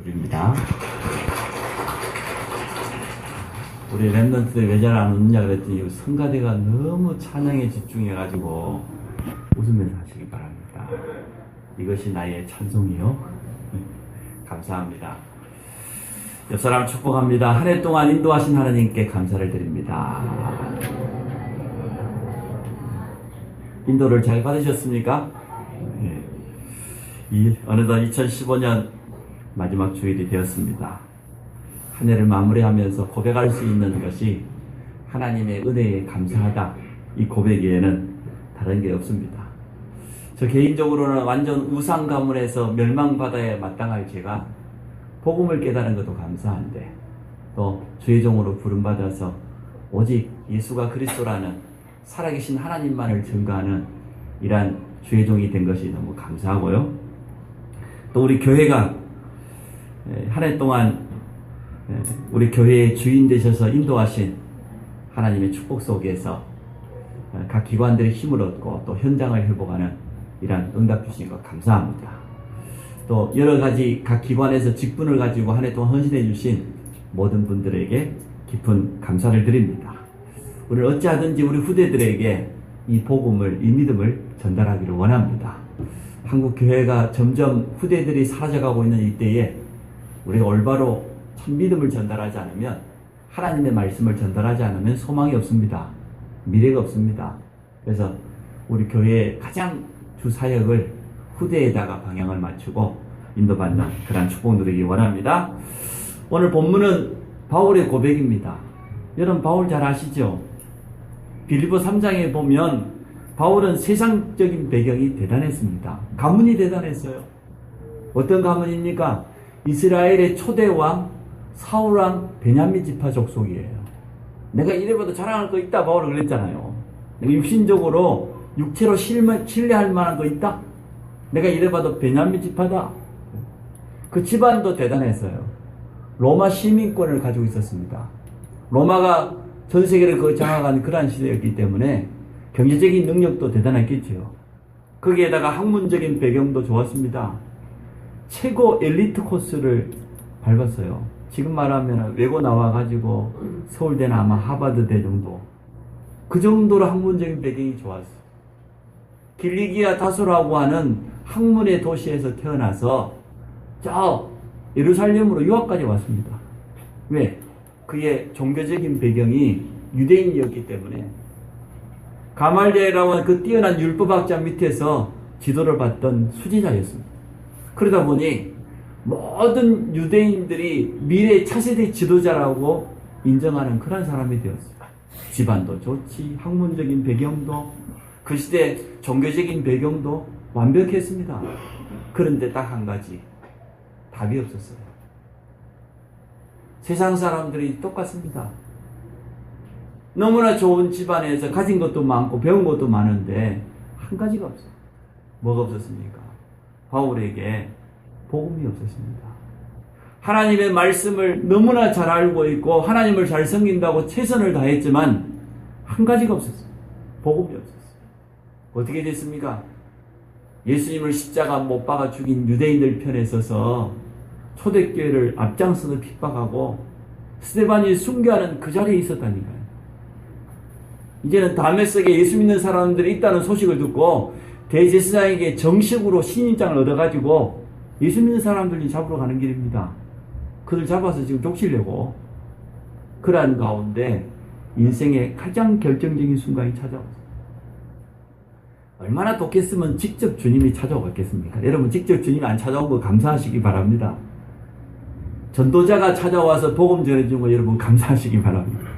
드립니다. 우리 랩런트들 왜 잘 안 웃느냐 그랬더니 성가대가 너무 찬양에 집중해가지고 웃으면서 하시기 바랍니다. 이것이 나의 찬송이요. 감사합니다. 옆 사람 축복합니다. 한 해 동안 인도하신 하나님께 감사를 드립니다. 인도를 잘 받으셨습니까? 어느덧 2015년 마지막 주일이 되었습니다. 한 해를 마무리하면서 고백할 수 있는 것이 하나님의 은혜에 감사하다. 이 고백 외에는 다른 게 없습니다. 저 개인적으로는 완전 우상 가문에서 멸망바다에 마땅할 제가 복음을 깨달은 것도 감사한데 또 주의 종으로 부름받아서 오직 예수가 그리스도라는 살아계신 하나님만을 증거하는 이러한 주의 종이 된 것이 너무 감사하고요. 또 우리 교회가 한 해 동안 우리 교회의 주인 되셔서 인도하신 하나님의 축복 속에서 각 기관들이 힘을 얻고 또 현장을 회복하는 이러한 응답 주신 것 감사합니다. 또 여러 가지 각 기관에서 직분을 가지고 한 해 동안 헌신해 주신 모든 분들에게 깊은 감사를 드립니다. 우리 어찌하든지 우리 후대들에게 이 복음을, 이 믿음을 전달하기를 원합니다. 한국 교회가 점점 후대들이 사라져가고 있는 이때에 우리가 올바로 참 믿음을 전달하지 않으면, 하나님의 말씀을 전달하지 않으면 소망이 없습니다. 미래가 없습니다. 그래서 우리 교회의 가장 주 사역을 후대에다가 방향을 맞추고 인도받는 그런 축복 누리기 원합니다. 오늘 본문은 바울의 고백입니다. 여러분 바울 잘 아시죠? 빌립보 3장에 보면 바울은 세상적인 배경이 대단했습니다. 가문이 대단했어요. 어떤 가문입니까? 이스라엘의 초대왕 사울왕 베냐민 지파 족속이에요. 내가 이래봐도 자랑할 거 있다 바울은 그랬잖아요. 내가 육신적으로 육체로 신뢰할 만한 거 있다? 내가 이래봐도 베냐민 지파다. 그 집안도 대단했어요. 로마 시민권을 가지고 있었습니다. 로마가 전 세계를 장악한 그러한 시대였기 때문에 경제적인 능력도 대단했겠죠. 거기에다가 학문적인 배경도 좋았습니다. 최고 엘리트 코스를 밟았어요. 지금 말하면 외고 나와가지고 서울대나 아마 하버드대 정도. 그 정도로 학문적인 배경이 좋았어요. 길리기아 다소라고 하는 학문의 도시에서 태어나서 저 예루살렘으로 유학까지 왔습니다. 왜? 그의 종교적인 배경이 유대인이었기 때문에. 가말리엘이라고 하는 그 뛰어난 율법학자 밑에서 지도를 받던 수지자였습니다. 그러다 보니 모든 유대인들이 미래 차세대 지도자라고 인정하는 그런 사람이 되었어요. 집안도 좋지, 학문적인 배경도, 그 시대 종교적인 배경도 완벽했습니다. 그런데 딱 한 가지, 답이 없었어요. 세상 사람들이 똑같습니다. 너무나 좋은 집안에서 가진 것도 많고 배운 것도 많은데 한 가지가 없어요. 뭐가 없었습니까? 바울에게 복음이 없었습니다. 하나님의 말씀을 너무나 잘 알고 있고 하나님을 잘 섬긴다고 최선을 다했지만 한 가지가 없었어요. 복음이 없었어요. 어떻게 됐습니까? 예수님을 십자가 못 박아 죽인 유대인들 편에 서서 초대교회를 앞장서서 핍박하고 스데반이 순교하는 그 자리에 있었다니까요. 이제는 다메섹에 예수 믿는 사람들이 있다는 소식을 듣고 대제사장에게 정식으로 신임장을 얻어가지고 예수 믿는 사람들이 잡으러 가는 길입니다. 그들 잡아서 지금 족치려고. 그러한 가운데 인생의 가장 결정적인 순간이 찾아왔어요. 얼마나 독했으면 직접 주님이 찾아오겠습니까? 여러분 직접 주님이 안 찾아온 거 감사하시기 바랍니다. 전도자가 찾아와서 복음 전해준 거 여러분 감사하시기 바랍니다.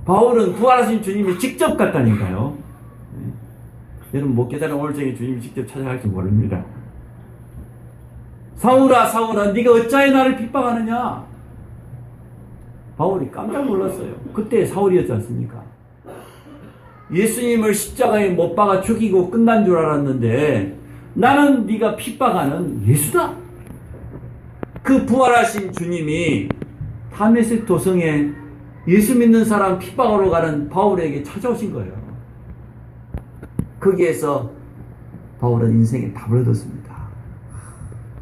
바울은 부활하신 주님이 직접 갔다니까요. 여러분 못 깨달은 오늘 저녁에 주님이 직접 찾아갈지 모릅니다. 사울아 사울아 네가 어찌하여 나를 핍박하느냐. 바울이 깜짝 놀랐어요. 그때 사울이었지 않습니까? 예수님을 십자가에 못 박아 죽이고 끝난 줄 알았는데 나는 네가 핍박하는 예수다. 그 부활하신 주님이 다메섹 도성에 예수 믿는 사람 핍박하러 가는 바울에게 찾아오신 거예요. 거기에서 바울은 인생에 답을 얻었습니다.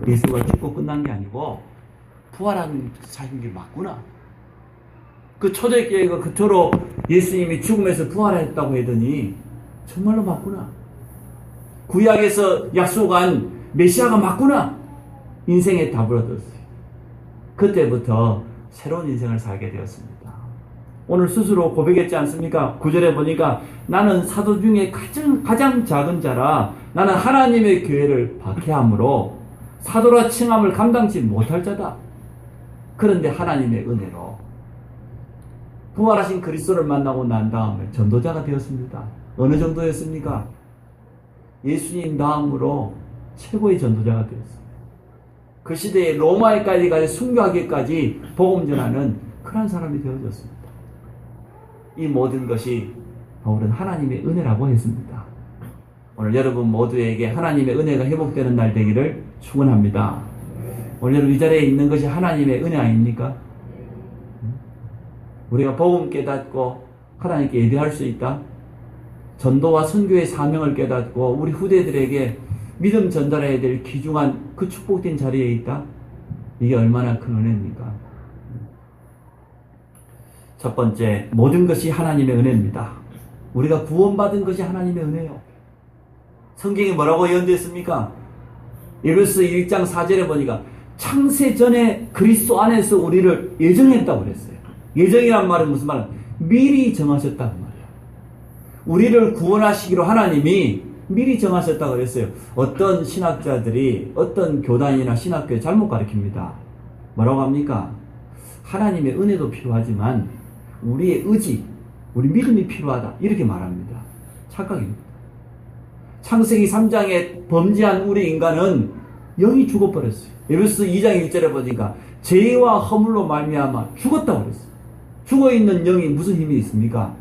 예수가 죽고 끝난 게 아니고 부활한 사신 게 맞구나. 그 초대교회가 그토록 예수님이 죽음에서 부활했다고 하더니 정말로 맞구나. 구약에서 약속한 메시아가 맞구나. 인생의 답을 얻었어요. 그때부터 새로운 인생을 살게 되었습니다. 오늘 스스로 고백했지 않습니까? 9절에 보니까 나는 사도 중에 가장 작은 자라 나는 하나님의 교회를 박해함으로 사도라 칭함을 감당치 못할 자다. 그런데 하나님의 은혜로 부활하신 그리스도를 만나고 난 다음에 전도자가 되었습니다. 어느 정도였습니까? 예수님 다음으로 최고의 전도자가 되었습니다. 그 시대에 로마에까지 가서 순교하기까지 복음 전하는 그런 사람이 되어졌습니다. 이 모든 것이 바울은 하나님의 은혜라고 했습니다. 오늘 여러분 모두에게 하나님의 은혜가 회복되는 날 되기를 축원합니다. 오늘 여러분 이 자리에 있는 것이 하나님의 은혜 아닙니까? 우리가 복음 깨닫고 하나님께 예배할 수 있다. 전도와 선교의 사명을 깨닫고 우리 후대들에게 믿음 전달해야 될 귀중한 그 축복된 자리에 있다. 이게 얼마나 큰 은혜입니까? 첫 번째, 모든 것이 하나님의 은혜입니다. 우리가 구원받은 것이 하나님의 은혜요. 성경이 뭐라고 예언됐습니까? 에베소 1장 4절에 보니까 창세 전에 그리스도 안에서 우리를 예정했다고 그랬어요. 예정이란 말은 무슨 말이야? 미리 정하셨다고 말이야. 우리를 구원하시기로 하나님이 미리 정하셨다고 그랬어요. 어떤 신학자들이 어떤 교단이나 신학교에 잘못 가르칩니다. 뭐라고 합니까? 하나님의 은혜도 필요하지만 우리의 의지, 우리 믿음이 필요하다. 이렇게 말합니다. 착각입니다. 창세기 3장에 범죄한 우리 인간은 영이 죽어버렸어요. 에베소 2장 1절에 보니까 죄와 허물로 말미암아 죽었다고 그랬어요. 죽어있는 영이 무슨 힘이 있습니까?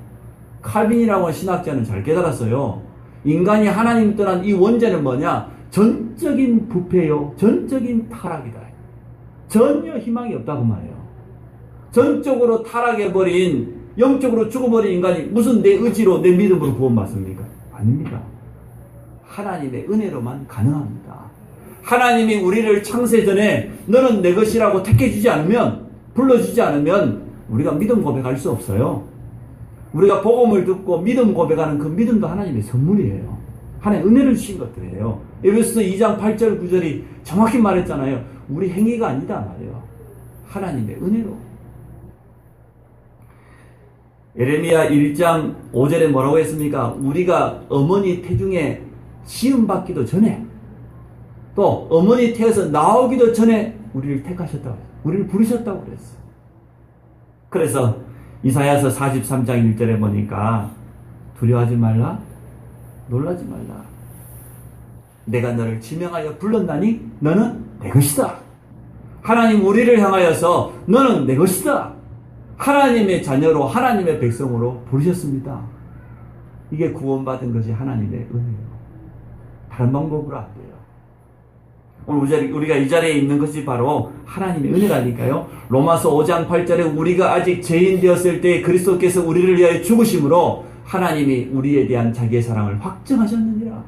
칼빈이라고 하는 신학자는 잘 깨달았어요. 인간이 하나님 떠난 이 원죄는 뭐냐? 전적인 부패요. 전적인 타락이다. 전혀 희망이 없다고 말해요. 전적으로 타락해버린, 영적으로 죽어버린 인간이 무슨 내 의지로, 내 믿음으로 구원받습니까? 아닙니다. 하나님의 은혜로만 가능합니다. 하나님이 우리를 창세전에 너는 내 것이라고 택해주지 않으면, 불러주지 않으면 우리가 믿음 고백할 수 없어요. 우리가 복음을 듣고 믿음 고백하는 그 믿음도 하나님의 선물이에요. 하나님의 은혜를 주신 것들이에요. 에베소서 2장 8절 9절이 정확히 말했잖아요. 우리 행위가 아니다 말이에요. 하나님의 은혜로. 예레미야 1장 5절에 뭐라고 했습니까? 우리가 어머니 태중에 시음받기도 전에 또 어머니 태에서 나오기도 전에 우리를 택하셨다고, 우리를 부르셨다고 그랬어요. 그래서 이사야서 43장 1절에 보니까 두려워하지 말라, 놀라지 말라. 내가 너를 지명하여 불렀나니 너는 내 것이다. 하나님 우리를 향하여서 너는 내 것이다. 하나님의 자녀로, 하나님의 백성으로 부르셨습니다. 이게 구원받은 것이 하나님의 은혜예요. 다른 방법으로 안 돼요. 오늘 우리가 이 자리에 있는 것이 바로 하나님의 은혜라니까요. 로마서 5장 8절에 우리가 아직 죄인 되었을 때 그리스도께서 우리를 위하여 죽으심으로 하나님이 우리에 대한 자기의 사랑을 확증하셨느니라.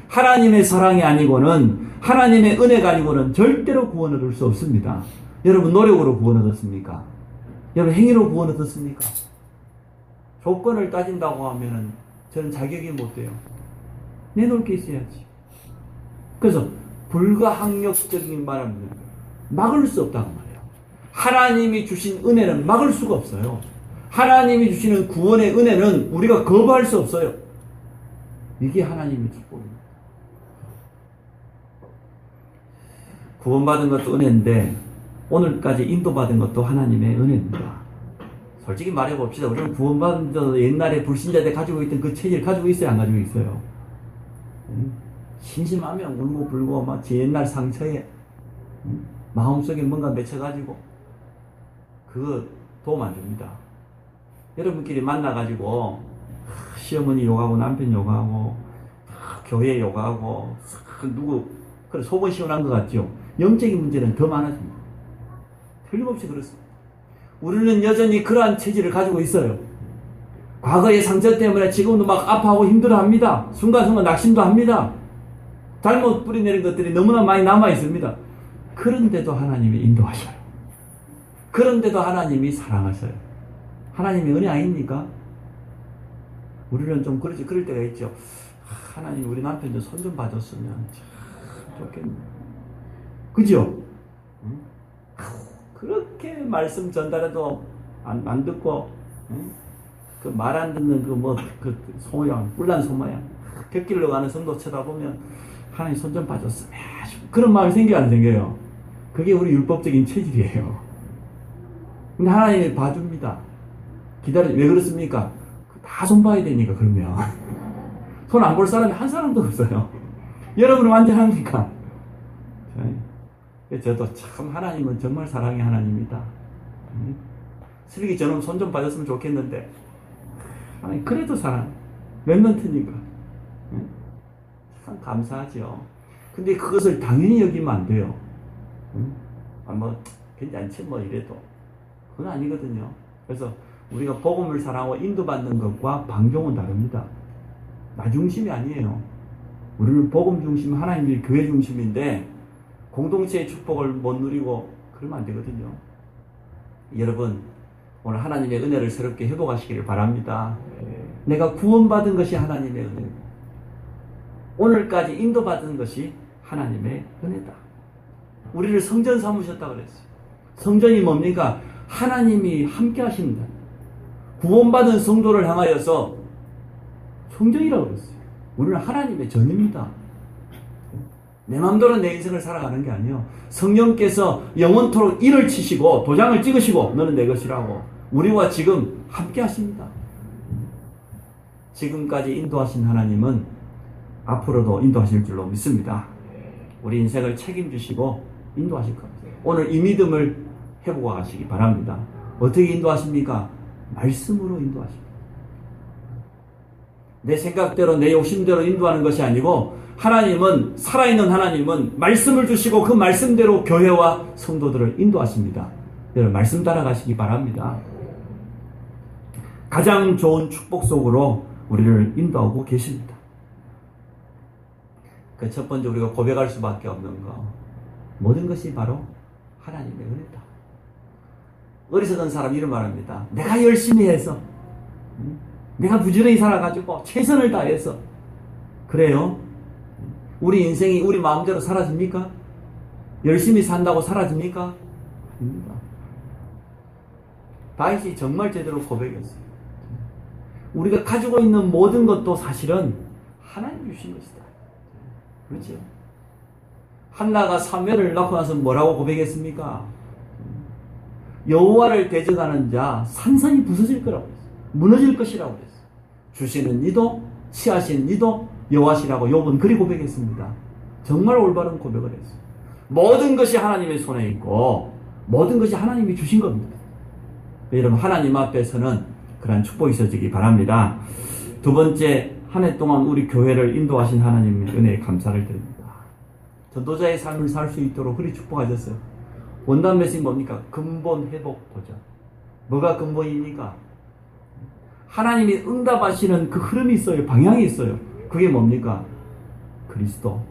하나님의 사랑이 아니고는, 하나님의 은혜가 아니고는 절대로 구원 얻을 수 없습니다. 여러분 노력으로 구원 얻었습니까? 여러분 행위로 구원 얻었습니까? 조건을 따진다고 하면은 저는 자격이 못 돼요. 내놓을 게 있어야지. 그래서 불가항력적인 말은 막을 수 없다고 말해요. 하나님이 주신 은혜는 막을 수가 없어요. 하나님이 주시는 구원의 은혜는 우리가 거부할 수 없어요. 이게 하나님의 축복입니다. 구원받은 것도 은혜인데 오늘까지 인도받은 것도 하나님의 은혜입니다. 솔직히 말해봅시다. 우리는 구원받은 저 옛날에 불신자 때 가지고 있던 그 체질 가지고 있어요? 안 가지고 있어요? 심심하면 울고 불고 막 제 옛날 상처에 마음속에 뭔가 맺혀가지고 그거 도움 안 됩니다. 여러분끼리 만나가지고 시어머니 욕하고 남편 욕하고 교회 욕하고 누구 그래 속은 시원한 것 같죠? 영적인 문제는 더 많아집니다. 틀림없이 그렇습니다. 우리는 여전히 그러한 체질을 가지고 있어요. 과거의 상처 때문에 지금도 막 아파하고 힘들어합니다. 순간순간 낙심도 합니다. 잘못 뿌리내린 것들이 너무나 많이 남아 있습니다. 그런데도 하나님이 인도하셔요. 그런데도 하나님이 사랑하셔요. 하나님의 은혜 아닙니까? 우리는 좀 그럴 때가 있죠. 하나님 우리 남편 좀 손 좀 봐줬으면 참 좋겠네. 그죠? 응? 그렇게 말씀 전달해도 안 듣고, 응? 그 말 안 듣는 그 소모양, 뿔난 소모양, 곁길로 가는 성도 쳐다보면 하나님 손 좀 봐줬으면, 그런 마음이 생겨요, 안 생겨요? 그게 우리 율법적인 체질이에요. 근데 하나님이 봐줍니다. 왜 그렇습니까? 다 손 봐야 되니까, 그러면. 손 안 볼 사람이 한 사람도 없어요. 여러분은 완전합니까? 저도 참 하나님은 정말 사랑의 하나님이다. 슬기 저놈 손 좀 봐줬으면 좋겠는데, 하나님 그래도 사랑. 랩런트니까. 참 감사하죠. 근데 그것을 당연히 여기면 안 돼요. 괜찮지 이래도. 그건 아니거든요. 그래서 우리가 복음을 사랑하고 인도받는 것과 방종은 다릅니다. 나 중심이 아니에요. 우리는 복음 중심, 하나님이 교회 중심인데 공동체의 축복을 못 누리고 그러면 안 되거든요. 여러분, 오늘 하나님의 은혜를 새롭게 회복하시기를 바랍니다. 내가 구원받은 것이 하나님의 은혜입니다. 오늘까지 인도받은 것이 하나님의 은혜다. 우리를 성전 삼으셨다고 그랬어요. 성전이 뭡니까? 하나님이 함께 하십니다. 구원받은 성도를 향하여서 성전이라고 그랬어요. 우리는 하나님의 전입니다. 내 마음대로 내 인생을 살아가는 게 아니에요. 성령께서 영원토록 일을 치시고 도장을 찍으시고 너는 내 것이라고 우리와 지금 함께 하십니다. 지금까지 인도하신 하나님은 앞으로도 인도하실 줄로 믿습니다. 우리 인생을 책임지시고 인도하실 겁니다. 오늘 이 믿음을 회복하시기 바랍니다. 어떻게 인도하십니까? 말씀으로 인도하십니다. 내 생각대로 내 욕심대로 인도하는 것이 아니고 하나님은, 살아있는 하나님은 말씀을 주시고 그 말씀대로 교회와 성도들을 인도하십니다. 여러분 말씀 따라가시기 바랍니다. 가장 좋은 축복 속으로 우리를 인도하고 계십니다. 그 첫 번째 우리가 고백할 수밖에 없는 거, 모든 것이 바로 하나님의 은혜다. 어리석은 사람 이런 말합니다. 내가 열심히 해서, 내가 부지런히 살아가지고 최선을 다해서. 그래요? 우리 인생이 우리 마음대로 사라집니까? 열심히 산다고 사라집니까? 아닙니다. 다윗이 정말 제대로 고백했어요. 우리가 가지고 있는 모든 것도 사실은 하나님 주신 것이다. 그렇죠? 한나가 사무엘을 낳고 나서 뭐라고 고백했습니까? 여호와를 대적하는 자 산산이 부서질 거라고 했어요. 무너질 것이라고 했어요. 주시는 이도 취하신 이도 여호와시라고 욥은 그리 고백했습니다. 정말 올바른 고백을 했어요. 모든 것이 하나님의 손에 있고 모든 것이 하나님이 주신 겁니다. 여러분 하나님 앞에서는 그러한 축복이 있어지기 바랍니다. 두 번째, 한 해 동안 우리 교회를 인도하신 하나님의 은혜에 감사를 드립니다. 전도자의 삶을 살 수 있도록 그리 축복하셨어요. 원단 메시지 뭡니까? 근본 회복 도전. 뭐가 근본입니까? 하나님이 응답하시는 그 흐름이 있어요. 방향이 있어요. 그게 뭡니까? 그리스도.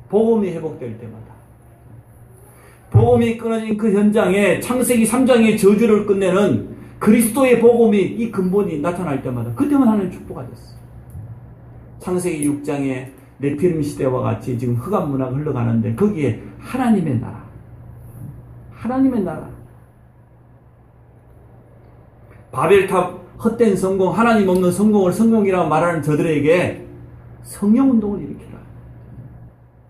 복음이 회복될 때마다. 복음이 끊어진 그 현장에 창세기 3장의 저주를 끝내는 그리스도의 복음이 이 근본이 나타날 때마다 그때만 하나님 축복하셨어요. 창세기 6장에 네피림 시대와 같이 지금 흑암 문화가 흘러가는데 거기에 하나님의 나라. 하나님의 나라. 바벨탑 헛된 성공, 하나님 없는 성공을 성공이라고 말하는 저들에게 성령운동을 일으키라.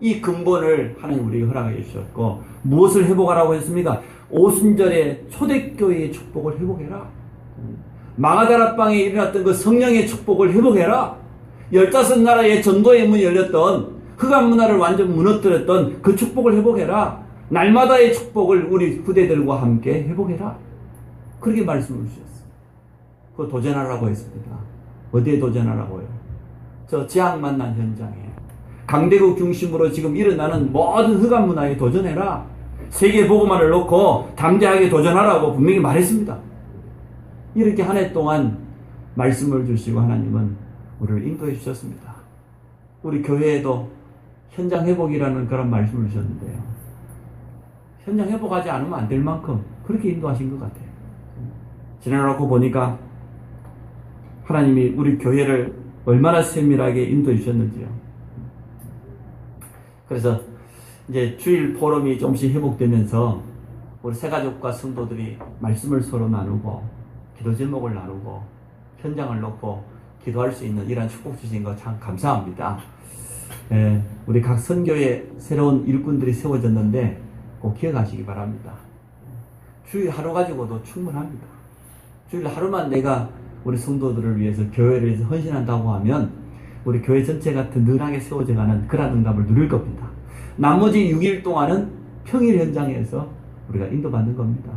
이 근본을 하나님 우리에게 허락해 주셨고 무엇을 회복하라고 했습니까? 오순절에 초대교회의 축복을 회복해라. 마가다라방에 일어났던 그 성령의 축복을 회복해라. 15나라의 전도의 문이 열렸던 흑암 문화를 완전 무너뜨렸던 그 축복을 회복해라. 날마다의 축복을 우리 후대들과 함께 회복해라. 그렇게 말씀을 주셨어요. 그거 도전하라고 했습니다. 어디에 도전하라고요? 저 재앙 만난 현장에 강대국 중심으로 지금 일어나는 모든 흑암 문화에 도전해라. 세계 복음화를 놓고 담대하게 도전하라고 분명히 말했습니다. 이렇게 한 해 동안 말씀을 주시고 하나님은 우리를 인도해 주셨습니다. 우리 교회에도 현장 회복이라는 그런 말씀을 주셨는데요. 현장 회복하지 않으면 안 될 만큼 그렇게 인도하신 것 같아요. 지나놓고 보니까 하나님이 우리 교회를 얼마나 세밀하게 인도해 주셨는지요. 그래서 이제 주일 포럼이 조금씩 회복되면서 우리 새가족과 성도들이 말씀을 서로 나누고 기도 제목을 나누고 현장을 놓고 기도할 수 있는 이러한 축복 주신 거 참 감사합니다. 우리 각 선교에 새로운 일꾼들이 세워졌는데 꼭 기억하시기 바랍니다. 주일 하루 가지고도 충분합니다. 주일 하루만 내가 우리 성도들을 위해서 교회를 위해서 헌신한다고 하면 우리 교회 전체가 든든하게 세워져가는 그런 응답을 누릴 겁니다. 나머지 6일 동안은 평일 현장에서 우리가 인도받는 겁니다.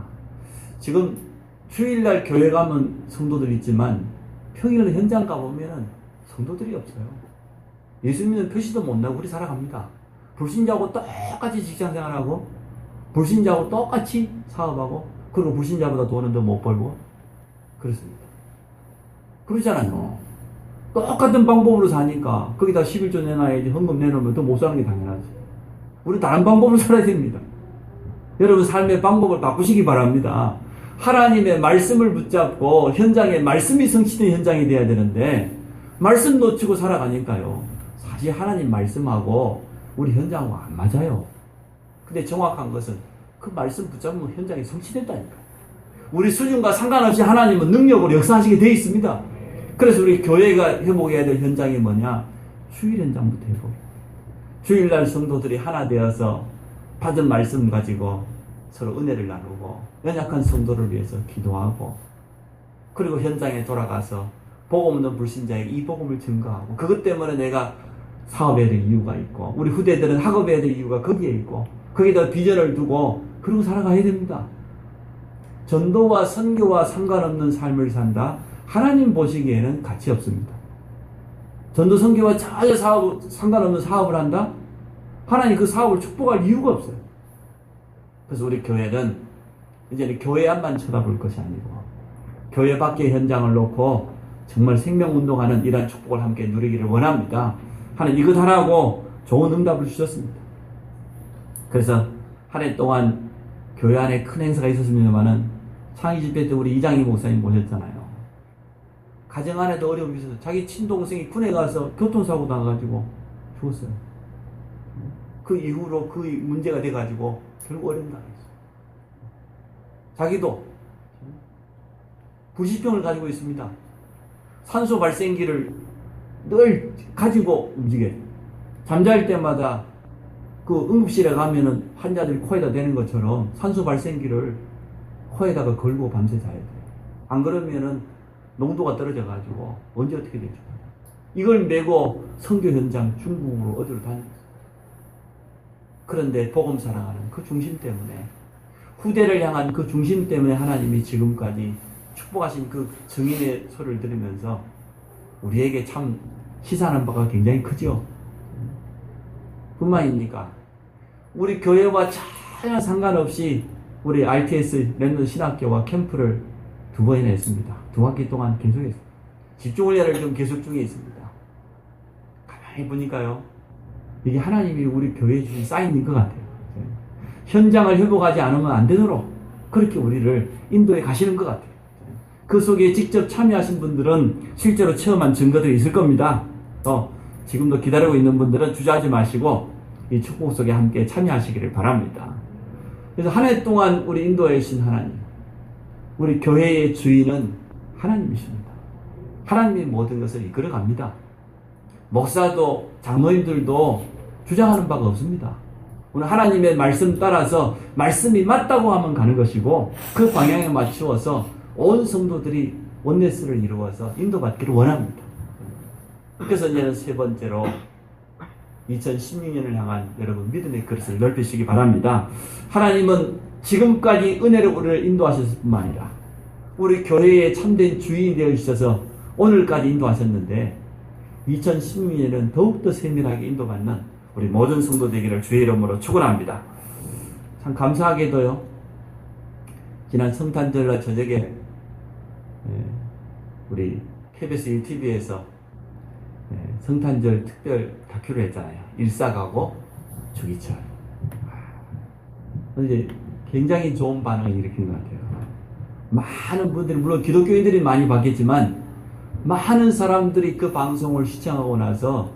지금 주일날 교회 가면 성도들이 있지만 평일 현장 가보면 성도들이 없어요. 예수 믿는 표시도 못 나고 우리 살아갑니다. 불신자하고 똑같이 직장생활하고 불신자하고 똑같이 사업하고 그리고 불신자보다 돈은 더 못 벌고 그렇습니다. 그러잖아요. 똑같은 방법으로 사니까 거기다 11조 내놔야지 헌금 내놓으면 더 못 사는 게 당연하지. 우리 다른 방법으로 살아야 됩니다. 여러분 삶의 방법을 바꾸시기 바랍니다. 하나님의 말씀을 붙잡고 현장에 말씀이 성취된 현장이 돼야 되는데 말씀 놓치고 살아가니까요. 사실 하나님 말씀하고 우리 현장하고 안 맞아요. 근데 정확한 것은 그 말씀 붙잡으면 현장이 성취된다니까요. 우리 수준과 상관없이 하나님은 능력으로 역사하시게 되어 있습니다. 그래서 우리 교회가 회복해야 될 현장이 뭐냐? 주일 현장부터 회복. 주일날 성도들이 하나 되어서 받은 말씀 가지고 서로 은혜를 나누고 연약한 성도를 위해서 기도하고 그리고 현장에 돌아가서 복음 없는 불신자에게 이 복음을 증거하고 그것 때문에 내가 사업해야 될 이유가 있고 우리 후대들은 학업해야 될 이유가 거기에 있고 거기다 비전을 두고 그러고 살아가야 됩니다. 전도와 선교와 상관없는 삶을 산다? 하나님 보시기에는 가치 없습니다. 전도 선교와 전혀 상관없는 사업을 한다? 하나님 그 사업을 축복할 이유가 없어요. 그래서 우리 교회는 이제는 교회 앞만 쳐다볼 것이 아니고 교회 밖의 현장을 놓고 정말 생명운동하는 이러한 축복을 함께 누리기를 원합니다. 하나님 이것 하라고 좋은 응답을 주셨습니다. 그래서 한 해 동안 교회 안에 큰 행사가 있었습니다만은 창의 집회 때 우리 이장희 목사님 모셨잖아요. 가정 안에도 어려움이 있어서 자기 친동생이 군에 가서 교통사고 나가지고 죽었어요. 그 이후로 그 문제가 돼가지고 결국 어려움 당했어요. 자기도 불시병을 가지고 있습니다. 산소 발생기를 늘 가지고 움직여요. 잠잘 때마다 그 응급실에 가면은 환자들이 코에다 대는 것처럼 산소 발생기를 코에다가 걸고 밤새 자야 돼요. 안 그러면은 농도가 떨어져가지고 언제 어떻게 될지 몰라요. 이걸 메고 선교 현장 중국으로 어디로 다녔어요. 그런데 복음 사랑하는 그 중심 때문에 후대를 향한 그 중심 때문에 하나님이 지금까지 축복하신 그 증인의 소리를 들으면서 우리에게 참 시사하는 바가 굉장히 크죠. 뿐만입니까? 우리 교회와 전혀 상관없이 우리 RTS 랜던 신학교와 캠프를 2번이나 했습니다. 2학기 동안 계속했습니다. 집중훈련을 좀 계속 중에 있습니다. 가만히 보니까요. 이게 하나님이 우리 교회에 주신 사인인 것 같아요. 현장을 회복하지 않으면 안 되도록 그렇게 우리를 인도해 가시는 것 같아요. 그 속에 직접 참여하신 분들은 실제로 체험한 증거들이 있을 겁니다. 또 지금도 기다리고 있는 분들은 주저하지 마시고 이 축복 속에 함께 참여하시기를 바랍니다. 그래서 한 해 동안 우리 인도해 주신 하나님, 우리 교회의 주인은 하나님이십니다. 하나님이 모든 것을 이끌어갑니다. 목사도 장로님들도 주장하는 바가 없습니다. 오늘 하나님의 말씀 따라서 말씀이 맞다고 하면 가는 것이고 그 방향에 맞추어서 온 성도들이 원네스를 이루어서 인도받기를 원합니다. 그래서 이제는 세 번째로 2016년을 향한 여러분 믿음의 그릇을 넓히시기 바랍니다. 하나님은 지금까지 은혜로 우리를 인도하셨을 뿐만 아니라 우리 교회의 참된 주인이 되어 주셔서 오늘까지 인도하셨는데 2016년에는 더욱더 세밀하게 인도받는 우리 모든 성도 되기를 주의 이름으로 축원합니다. 참 감사하게도요. 지난 성탄절날 저녁에 우리 KBS 1TV에서 성탄절 특별 다큐를 했잖아요. 일사가고 주기철. 이제 굉장히 좋은 반응을 일으킨 것 같아요. 많은 분들이, 물론 기독교인들이 많이 봤겠지만, 많은 사람들이 그 방송을 시청하고 나서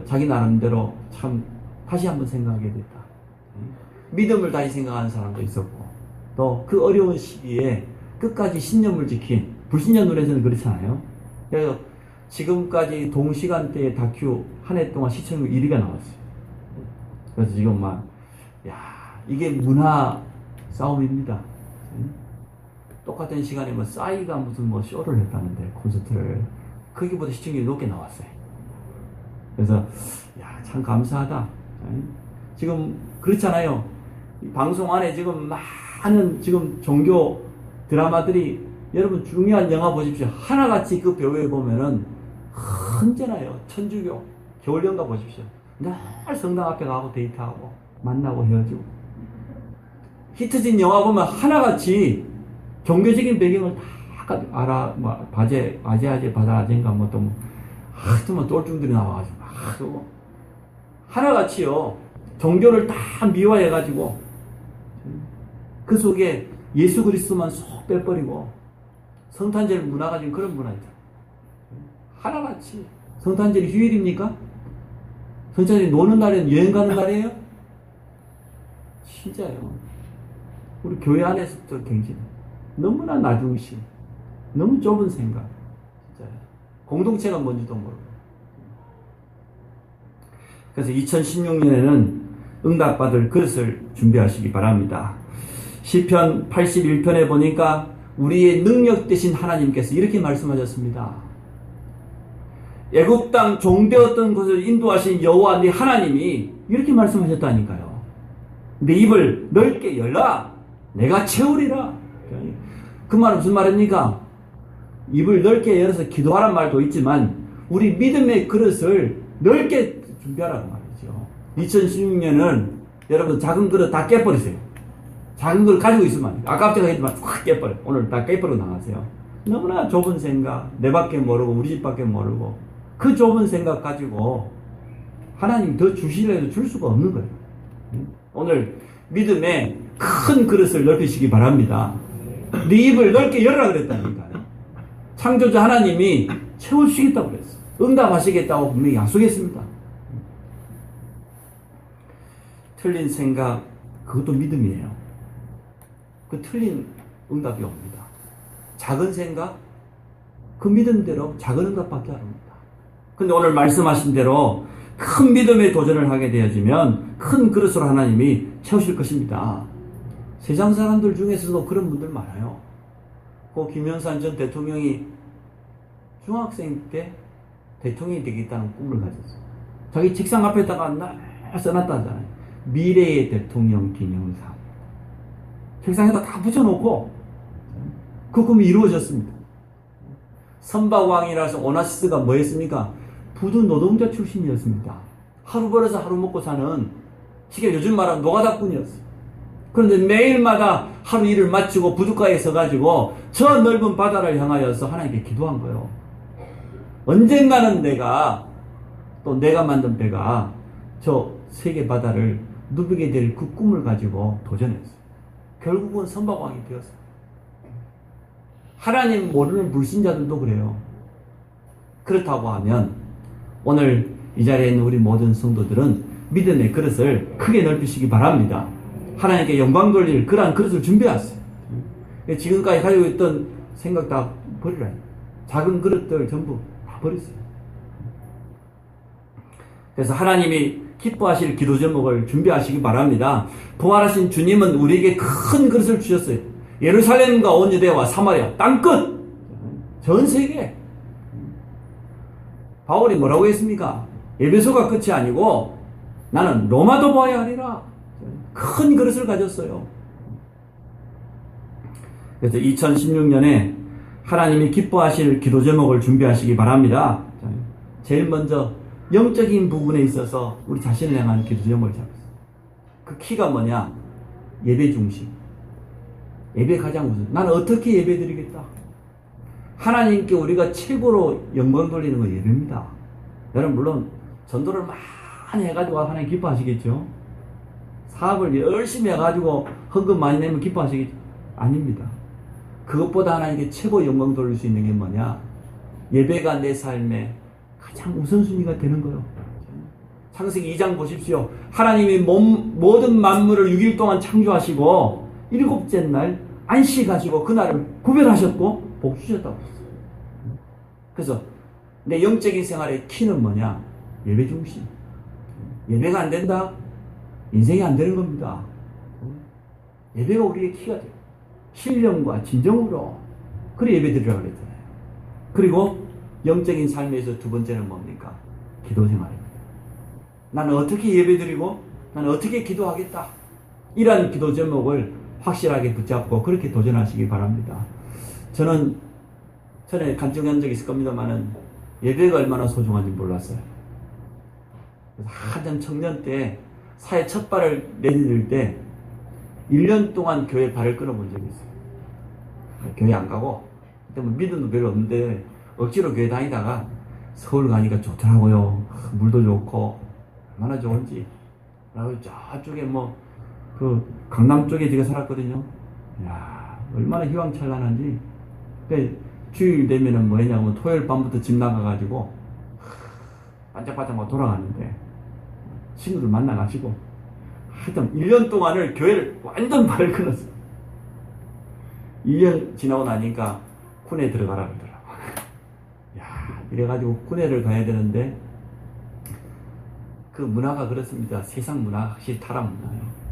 자기 나름대로 참 다시 한번 생각하게 됐다. 믿음을 다시 생각하는 사람도 있었고, 또 그 어려운 시기에 끝까지 신념을 지킨, 불신자 눈에서는 그렇잖아요. 그래서 지금까지 동시간대의 다큐 한 해 동안 시청률 1위가 나왔어요. 그래서 지금 이게 문화 싸움입니다. 똑같은 시간에 싸이가 무슨 쇼를 했다는데, 콘서트를. 거기보다 시청률이 높게 나왔어요. 그래서, 참 감사하다. 지금, 그렇잖아요. 방송 안에 지금 많은 지금 종교 드라마들이, 여러분 중요한 영화 보십시오. 하나같이 그 배우에 보면은, 언제나요. 천주교, 겨울연가 보십시오. 늘 성당 앞에 가고 데이트하고, 만나고 헤어지고. 히트진 영화 보면 하나같이 종교적인 배경을 다 아재 바다아재인가 하여튼 똘중들이 나와가지고 하나같이요 종교를 다 미화해가지고 그 속에 예수 그리스도만 쏙 빼버리고 성탄절 문화가 지금 그런 문화죠. 하나같이. 성탄절이 휴일입니까? 성탄절이 노는 날에는 여행 가는 날이에요? 진짜요. 우리 교회 안에서부터 굉장히 너무나 나중심, 너무 좁은 생각, 진짜 공동체가 뭔지도 모르고. 그래서 2016년에는 응답받을 그릇을 준비하시기 바랍니다. 시편 81편에 보니까 우리의 능력 되신 하나님께서 이렇게 말씀하셨습니다. 애굽 땅 종되었던 곳을 인도하신 여호와 네 하나님이 이렇게 말씀하셨다니까요. 내 입을 넓게 열라, 내가 채우리라. 그 말은 무슨 말입니까? 입을 넓게 열어서 기도하란 말도 있지만 우리 믿음의 그릇을 넓게 준비하라는 말이죠. 2016년은 여러분 작은 그릇 다 깨버리세요. 작은 그릇 가지고 있으면 아깝다고 했지만 확 깨버려. 오늘 다 깨버리고 나가세요. 너무나 좁은 생각, 내 밖에 모르고 우리 집 밖에 모르고 그 좁은 생각 가지고 하나님 더 주시려도 줄 수가 없는 거예요. 오늘 믿음의 큰 그릇을 넓히시기 바랍니다. 네 입을 넓게 열어라 그랬다니까요. 창조자 하나님이 채워주시겠다고 그랬어요. 응답하시겠다고 분명히 약속했습니다. 틀린 생각, 그것도 믿음이에요. 그 틀린 응답이 옵니다. 작은 생각, 그 믿음대로 작은 응답밖에 안 옵니다. 근데 오늘 말씀하신 대로 큰 믿음의 도전을 하게 되어지면 큰 그릇으로 하나님이 채우실 것입니다. 세상 사람들 중에서도 그런 분들 많아요. 김영삼 전 대통령이 중학생 때 대통령이 되겠다는 꿈을 가졌어요. 자기 책상 앞에다가 날 써놨다잖아요. 미래의 대통령 김영삼. 책상에다 다 붙여놓고 그 꿈이 이루어졌습니다. 선박왕이라서 오나시스가 뭐 했습니까? 부두 노동자 출신이었습니다. 하루 벌어서 하루 먹고 사는 쉽게 요즘 말하면 노가다꾼이었어요. 그런데 매일마다 하루 일을 마치고 부둣가에 서가지고 저 넓은 바다를 향하여서 하나님께 기도한 거예요. 언젠가는 내가 만든 배가 저 세계 바다를 누비게 될 그 꿈을 가지고 도전했어요. 결국은 선박왕이 되었어요. 하나님 모르는 불신자들도 그래요. 그렇다고 하면 오늘 이 자리에 있는 우리 모든 성도들은 믿음의 그릇을 크게 넓히시기 바랍니다. 하나님께 영광 돌릴 그러한 그릇을 준비하세요. 지금까지 가지고 있던 생각 다 버리라. 작은 그릇들 전부 다 버리세요. 그래서 하나님이 기뻐하실 기도 제목을 준비하시기 바랍니다. 부활하신 주님은 우리에게 큰 그릇을 주셨어요. 예루살렘과 온 유대와 사마리아 땅끝 전 세계. 바울이 뭐라고 했습니까? 에베소가 끝이 아니고 나는 로마도 보아야 하리라. 큰 그릇을 가졌어요. 그래서 2016년에 하나님이 기뻐하실 기도 제목을 준비하시기 바랍니다. 제일 먼저 영적인 부분에 있어서 우리 자신을 향한 기도 제목을 잡았어요. 그 키가 뭐냐? 예배 중심. 예배 가장 우선. 나는 어떻게 예배 드리겠다? 하나님께 우리가 최고로 영광 돌리는 건 예배입니다. 여러분 물론 전도를 많이 해가지고 하나님 기뻐하시겠죠? 사업을 열심히 해가지고 헌금 많이 내면 기뻐하시겠죠? 아닙니다. 그것보다 하나님께 최고 영광 돌릴 수 있는 게 뭐냐? 예배가 내 삶의 가장 우선순위가 되는 거예요. 창세기 2장 보십시오. 하나님이 모든 만물을 6일 동안 창조하시고 7째 날 안식하시고 그날을 구별하셨고 복 주셨다고 했어요. 그래서 내 영적인 생활의 키는 뭐냐? 예배 중심. 예배가 안 된다? 인생이 안 되는 겁니다. 예배가 우리의 키가 돼요. 신령과 진정으로. 그래 예배 드리라고 그랬잖아요. 그리고 영적인 삶에서 두 번째는 뭡니까? 기도 생활입니다. 나는 어떻게 예배 드리고 나는 어떻게 기도하겠다. 이런 기도 제목을 확실하게 붙잡고 그렇게 도전하시기 바랍니다. 저는 전에 간증한 적이 있을 겁니다만은 예배가 얼마나 소중한지 몰랐어요. 그래서 한참 청년 때 사회 첫 발을 내디딜 때 1년 동안 교회 발을 끊어본 적이 있어요. 교회 안 가고 그때 뭐 믿음도 별로 없는데 억지로 교회 다니다가 서울 가니까 좋더라고요. 물도 좋고 얼마나 좋은지. 그리고 저쪽에 뭐 그 강남 쪽에 제가 살았거든요. 이야 얼마나 희망찬란한지. 주일 되면은 뭐냐면 토요일 밤부터 집 나가가지고 반짝반짝 막 돌아가는데 친구들 만나가지고 하여튼 1년 동안을 교회를 완전 발을 끊었어요. 1년 지나고 나니까 군에 들어가라 그러더라고. 야, 이래가지고 군에를 가야 되는데 그 문화가 그렇습니다. 세상 문화가 확실히 타락 문화예요.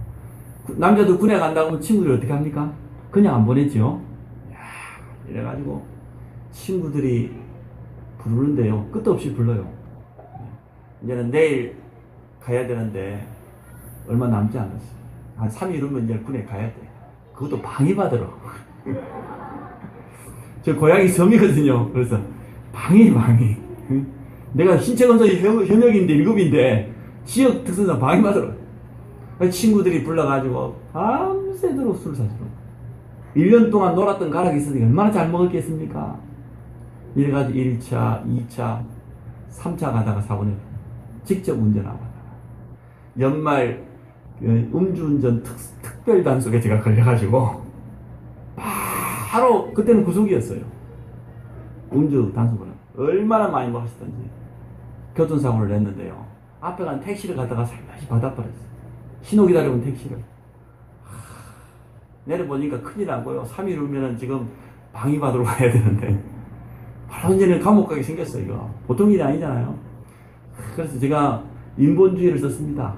남자도 군에 간다고 하면 친구들이 어떻게 합니까? 그냥 안 보냈죠. 야, 이래가지고 친구들이 부르는데요. 끝도 없이 불러요. 이제는 내일 가야 되는데 얼마 남지 않았어요. 한 3일 후면 이제 군에 가야 돼. 그것도 방해받으러. 저 고향이 섬이거든요. 그래서 방해. 내가 신체건설 현역인데 1급인데 지역 특성상 방해받으러. 친구들이 불러가지고 밤새도록 술 사주고 1년 동안 놀았던 가락이 있으니까 얼마나 잘 먹었겠습니까? 이래가지고 1차, 2차, 3차 가다가 사고 냈어요. 직접 운전하고 가다가 연말 음주운전 특별 단속에 제가 걸려가지고 바로 그때는 구속이었어요. 음주 단속을 얼마나 많이 마셨던지 교통사고를 냈는데요. 앞에 간 택시를 가다가 살며시 받아버렸어요. 신호 기다려온 택시를. 내려보니까 큰일 나고요. 3일 후면은 지금 방위받으러 가야 되는데 바로 이제는 감옥 가게 생겼어요. 이거 보통 일이 아니잖아요. 그래서 제가 인본주의를 썼습니다.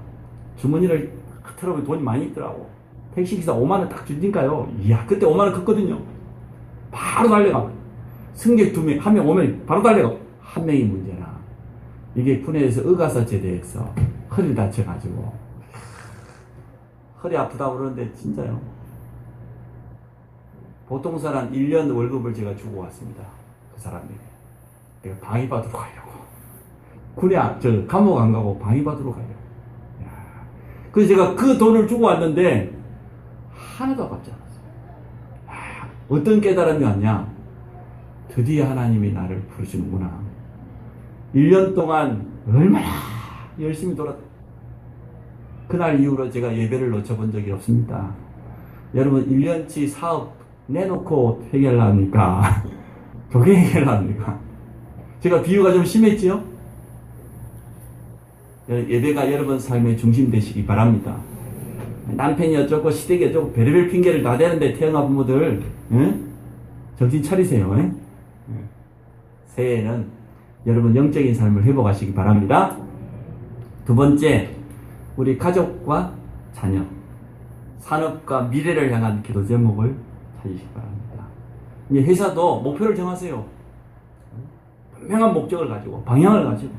주머니를 털어보면 돈이 많이 있더라고. 택시기사 5만원 딱 주니까요. 이야 그때 5만원 컸거든요. 바로 달려가. 승객 2명, 1명 오면 바로 달려가. 한 명이 문제나 이게 군에서 의가사 제대해서 허리를 다쳐가지고 허리 아프다고 그러는데 진짜요. 보통 사람 1년 월급을 제가 주고 왔습니다. 그 사람에게. 내가 방위받으러 가려고. 군에 감옥 안 가고 방위받으러 가려고. 그래서 제가 그 돈을 주고 왔는데 하나도 아깝지 않았어요. 어떤 깨달음이 왔냐. 드디어 하나님이 나를 부르시는구나. 1년 동안 얼마나 열심히 돌았다. 그날 이후로 제가 예배를 놓쳐본 적이 없습니다. 여러분 1년치 사업 내놓고 해결합니까? 그게 해결합니까? 제가 비유가 좀 심했지요? 예배가 여러분 삶의 중심 되시기 바랍니다. 남편이 어쩌고 시댁이 어쩌고 별의별 핑계를 다 대는데 태어나 부모들 정신 차리세요. 새해에는 여러분 영적인 삶을 회복하시기 바랍니다. 두 번째, 우리 가족과 자녀, 산업과 미래를 향한 기도 제목을 찾으시기 바랍니다. 이제 회사도 목표를 정하세요. 분명한 목적을 가지고 방향을 가지고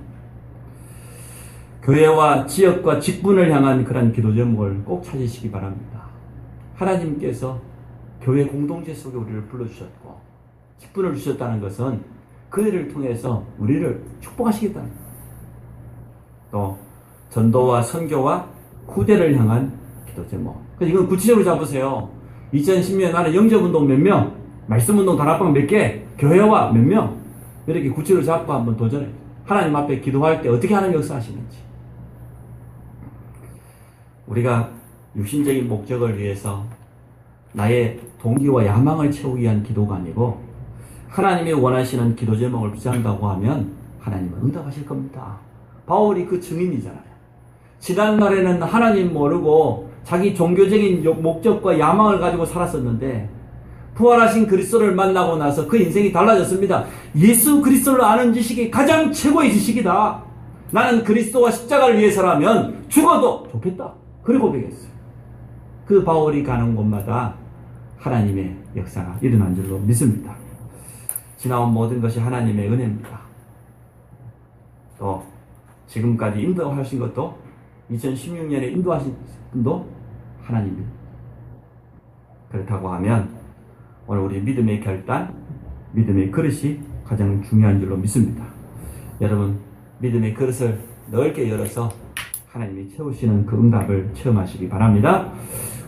교회와 지역과 직분을 향한 그런 기도 제목을 꼭 찾으시기 바랍니다. 하나님께서 교회 공동체 속에 우리를 불러주셨고 직분을 주셨다는 것은 그 일을 통해서 우리를 축복하시겠다는 거예요. 또 전도와 선교와 후대를 향한 기도 제목. 그래서 이건 구체적으로 잡으세요. 2010년 나는 영접운동 몇 명, 말씀운동 단합방 몇 개, 교회와 몇 명, 이렇게 구체적으로 잡고 한번 도전해. 하나님 앞에 기도할 때 어떻게 하나님 역사하시는지. 우리가 육신적인 목적을 위해서 나의 동기와 야망을 채우기 위한 기도가 아니고 하나님이 원하시는 기도 제목을 붙잡는다고 하면 하나님은 응답하실 겁니다. 바울이 그 증인이잖아요. 지난날에는 하나님 모르고 자기 종교적인 목적과 야망을 가지고 살았었는데 부활하신 그리스도를 만나고 나서 그 인생이 달라졌습니다. 예수 그리스도를 아는 지식이 가장 최고의 지식이다. 나는 그리스도와 십자가를 위해서라면 죽어도 좋겠다. 그리고 고백했어요. 그 바울이 가는 곳마다 하나님의 역사가 일어난 줄로 믿습니다. 지나온 모든 것이 하나님의 은혜입니다. 또 지금까지 인도하신 것도 2016년에 인도하신 분도 하나님입니다. 그렇다고 하면 오늘 우리 믿음의 결단, 믿음의 그릇이 가장 중요한 줄로 믿습니다. 여러분 믿음의 그릇을 넓게 열어서 하나님이 채우시는 그 응답을 체험하시기 바랍니다.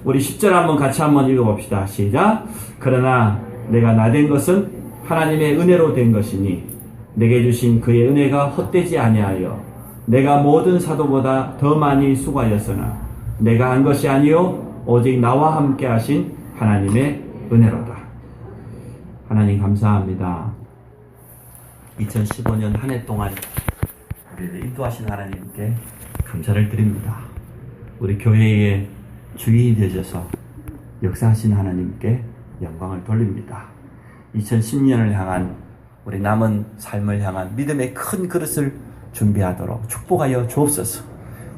우리 10절 같이 한번 읽어봅시다. 시작. 그러나 내가 나된 것은 하나님의 은혜로 된 것이니 내게 주신 그의 은혜가 헛되지 아니하여 내가 모든 사도보다 더 많이 수고하였으나 내가 한 것이 아니요 오직 나와 함께 하신 하나님의 은혜로다. 하나님 감사합니다. 2015년 한 해 동안 우리를 인도하신 하나님께 감사를 드립니다. 우리 교회의 주인이 되셔서 역사하신 하나님께 영광을 돌립니다. 2010년을 향한 우리 남은 삶을 향한 믿음의 큰 그릇을 준비하도록 축복하여 주옵소서.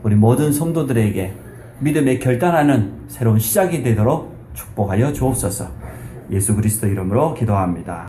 우리 모든 성도들에게 믿음의 결단하는 새로운 시작이 되도록 축복하여 주옵소서. 예수 그리스도 이름으로 기도합니다.